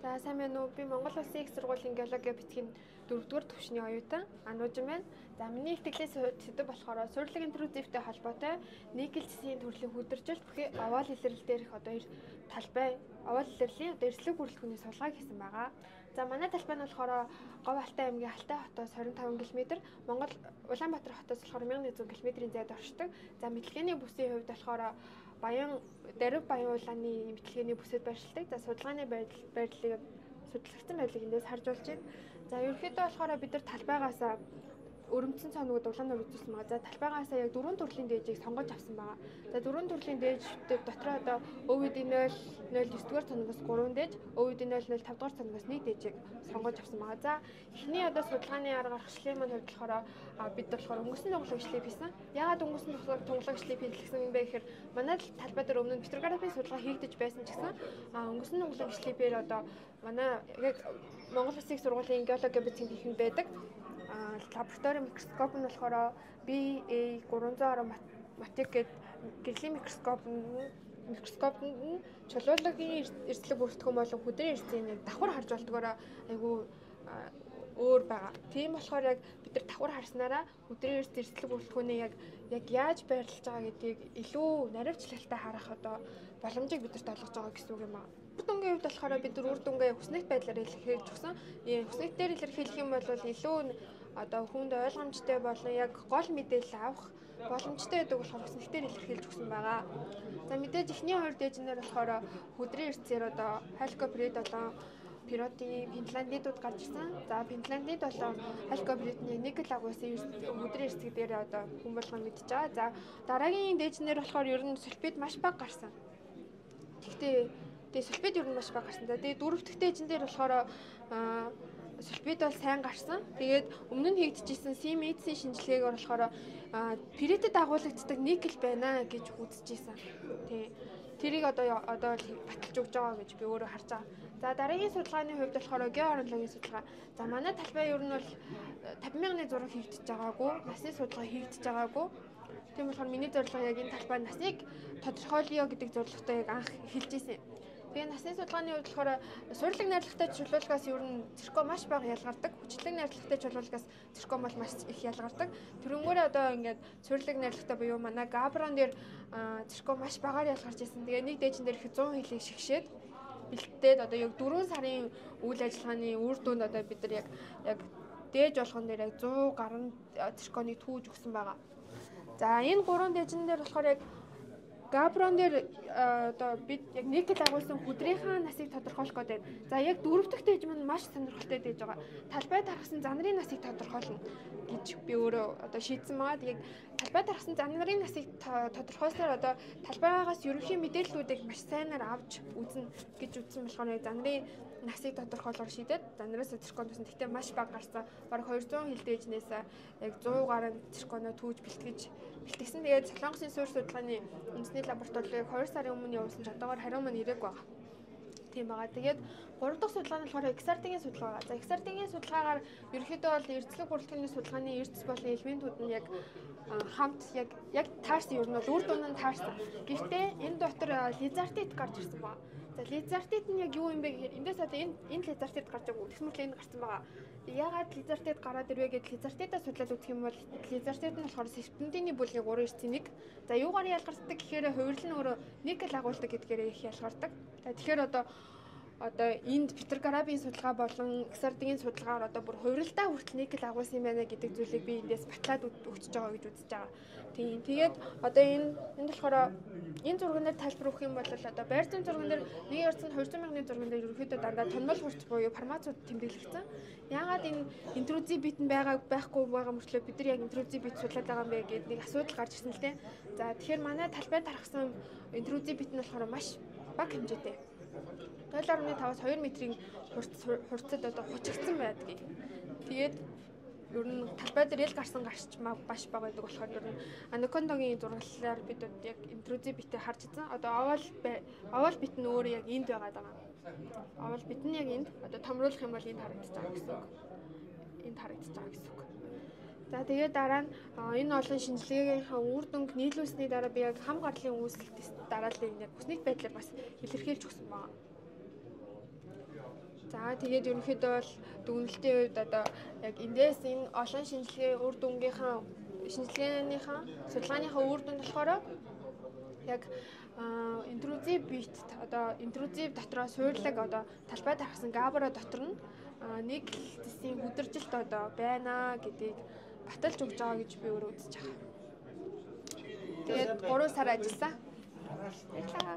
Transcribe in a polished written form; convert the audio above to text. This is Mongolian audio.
За сайн байна уу? Би Монгол Улсын их сургуулийн геологи бичгийн 4-р төвшний оюутан Анужин байна. За миний ихтгэлийн сэдэв болохоор суурилаг интрузивтэй холбоотой никель цэсийн төрлийн хүдэржилт бүхий овоол илрэл дээрх талбай овоол илрлийн эрсдлэг бүрэлдэхүүний сулгааг хийсэн байгаа. За манай талбай нь болохоор Говь Алтай аймгийн Алтай хотоос 25 км, Монгол Улаанбаатар хотоос болохоор 1100 км-ийн зайд оршдог. За мэтлэгээний бүсийн хувьд болохоор Дарив Баян улааны мэтлэгээний бүсэд байршилдаг. За судалгааны байдлыг судлагдсан байдлыг эндээс харж болж байна. За ерөнхийдөө болохоор бид нар талбайгаас өрөмцөн цоногод улаанаар үзүүлсэн байгаа. За талбайгаас яг 4 төрлийн дээжийг сонгож авсан байгаа. За 4 төрлийн дээжүүд дотор одоо өвөдийн 0.09-р цоногоос 3 дээж, өвөдийн 0.05-р цоногоос 1 дээжийг сонгож авсан байгаа. За эхний одоо судалгааны арга гаргачлалын маань хувьд болохоор бид болохоор өнгөрсөн тоглох шлип хийсэн. Яагаад өнгөрсөн тоглох шлип хийлгсэн юм бэ гэхээр манай талбай дээр өмнө петрографийн судалгаа хийгдэж байсан ч гэсэн өнгөрсөн тоглох шлипээр одоо манай яг Монгол Улсын их сургуулийн геологи бичгийн хийх байдаг. Лаборатори микроскоп нь болохоор BA310 матик гэдэг гэрлийн микроскопт нь чулуулагийн эрсдлэг бүрэлдэхүүн болон хүдрийн эрсдлийн давхар харж болдгоороо айгүй өөр байгаа. Тийм болохоор яг бид нар давхар харснараа хүдрийн эрсдлэг бүрэлдэхүүний яг яаж байрлаж байгаа гэдгийг илүү наривчлагтай харах одоо боломжийг бидэрт олгож байгаа гэсэн үг юм аа. Үр дүнгийн хувьд болохоор бид нар үр дүнгээ хүснэгт байдлаар илэрхийлж өгсөн. Хүснэгтээр илэрхийлэх юм бол илүү одоо хүнд ойлгомжтой болон яг гол мэдээлэл авах боломжтой байдаг болохоор хүснэгтээр илэрхийлж өгсөн байгаа. За мэдээж эхний хоёр дээжнэр болохоор хүдрийн эрсдээр одоо халькоприд болон пиротын Финландидууд гарч ирсэн. За Финландид болон халькопридны никель агуулсан хүдрийн эрсдэг дээр одоо хүн болгон мэдж байгаа. За дараагийн дээжнэр болохоор ер нь сульфид маш бага гарсан. Тэгээ сульфид ер нь маш бага гарсан. Тэгээ дөрөв дэх дээжин дээр болохоор сульфид бол сайн гарсан. Тэгээд өмнө нь хийгдчихсэн Siemens-ийн шинжилгээгээр болохоор пиретэд агуулгддаг никель байна гэж үзчихсэн. Тий. Тэрийг одоо баталж өгч байгаа гэж би өөрөө харж байгаа. За дараагийн судалгааны хувьд болохоор геоорнологийн судалгаа. За манай талбай ер нь бол 50,000-ны зураг хийгдэж байгаагүй, насны судалгаа хийгдэж байгаагүй. Тийм болохоор миний зорилго яг энэ талбай насныг тодорхойлё гэдэг зорилготой яг анх эхэлж ирсэн. Тэгээ насны судалгааны хувьд болохоор суурилаг найрлагатай чулуулгаас ер нь цирко маш бага ялгардаг. Хүчлэг найрлагатай чулуулгаас цирко бол маш их ялгардаг. Тэрнгүүрээ одоо ингээд суурилаг найрлагатай буюу манай габрон дээр цирко маш багаар ялгарч ирсэн. Тэгээ нэг дээжин дээр их 100 хилийг шигшээд бэлтдээд одоо яг 4 сарын үйл ажиллагааны үр дүнд одоо бид нар яг дээж болгон дээр яг 100 гаруй цирконыг түүж өгсөн байгаа. За энэ 3 дээжин дээр болохоор яг габрон дээр одоо бид яг никель агуулсан хүдрийнхаа насыг тодорхойлох гэдэг. За яг 4 дахь дээж маань маш сонирхолтой дээж байгаа. Талбай тархсан занрын насыг тодорхойлно гэж би өөрөө одоо шийдсэн байгаа. Яг талбай тархсан занрын насыг тодорхойлсноор одоо талбайгаас ерөнхий мэдээллүүдийг маш сайнаар авч үзнэ гэж үзсэн болохоор яг занрын насыг тодорхойлохоор шийдээд занараас цирконоос нь тэгтээ маш бага гарсан. Бараг 200 хил дээжнээс яг 100 гаруй цирконо түүж бэлтгэсэн. Тэгээд Солонгосын суурь судалгааны үндэсний лабораторид 2 сарын өмнө явуулсан ч одоогоор хариу маань ирээгүй байгаа. Тийм байгаа. Тэгээд 3 дахь судалгаа нь болохоор XRD-гийн судалгаа. За XRD-гийн судалгаагаар ерөнхийдөө бол эрсдлэг бүрэлдэхүүний судалгааны эрдэс болон элементүүд нь яг хамт яг таарсан. Ер нь бол үр дүн нь таарсан. Гэхдээ энэ дотор лизартит гарч ирсэн байна. За лизартит нь яг юу юм бэ гэхээр эндээс одоо энэ лизартит гарч байгаа. Тэгмэл энэ гарсан байгаа. Яагаад лизартит гараад ирвэ гэвэл лизартитаа судлаад үзэх юм бол лизартит нь болохоор серпентиний бүлгийн 3 эрсдийн нэг. За юугаар ялгардаг гэхээр хувирал нь өөрөө никель агуулдаг гэдгээр их ялгардаг. Тэгэхээр одоо энд петрографийн судалгаа болон XRD-гийн судалгаагаар одоо бүр хувиралдаа хүртэл никель агуулсан юм байна гэдэг зүйлийг би эндээс батлаад өгч байгаа гэж үзэж байгаа. Тийм. Тэгээд одоо энд болохоор энэ зурган дээр тайлбар өгөх юм бол одоо байр зам зурган дээр нэг ярцсан 200,000-ны зурган дээр ерөнхийдөө дандаа тонмол хурц буюу формацууд тэмдэглэгдсэн. Яагаад энэ интрузив бит нь байхгүй байгаа мөртлөө бид нар яг интрузив бит судлаад байгаа юм бэ гэдэг нэг асуудал гарч ирсэн л дээ. За тэгэхээр манай талбай тархсан интрузив бит нь болохоор маш бага хэмжээтэй. 0.5-аас 2 метрийн хурцад одоо хучигдсан байдгийг. Тэгээд ер нь талбай дээр ил гарсан гарч маш бага байдаг болохоор ер нь анакондогийн зураглалаар бид яг интрузив битээ харж байгаа. Одоо овоол бит нь өөрөө яг энд байгаа даа. Овоол бит нь яг энд одоо томруулах юм бол энд харагдаж байгаа гэсэн үг. Энд харагдаж байгаа гэсэн үг. За тэгээд дараа нь энэ олон шинжилгээгийнхаа үр дүнг нийлүүлсний дараа би яг хам гарлын үүсэлт дарааллыг яг хүснэгт байдлаар бас илэрхийлж өгсөн байна. За тэгээд ерөнхийдөө бол дүгнэлтийн үед одоо яг эндээс энэ олон шинжилгээ үр дүнгийнхаа шинжилгээнийхаа судалгааныхаа үр дүнд болохоор яг интрузив бит одоо интрузив дотроо суурлаг одоо талбай тархсан габра дотор нь нэг зэсийн хүдэржилт одоо байна гэдгийг баталж өгч байгаа гэж би өөрөө үзэж байгаа. Тэгээд 3 сар ажилласан. Баярлалаа.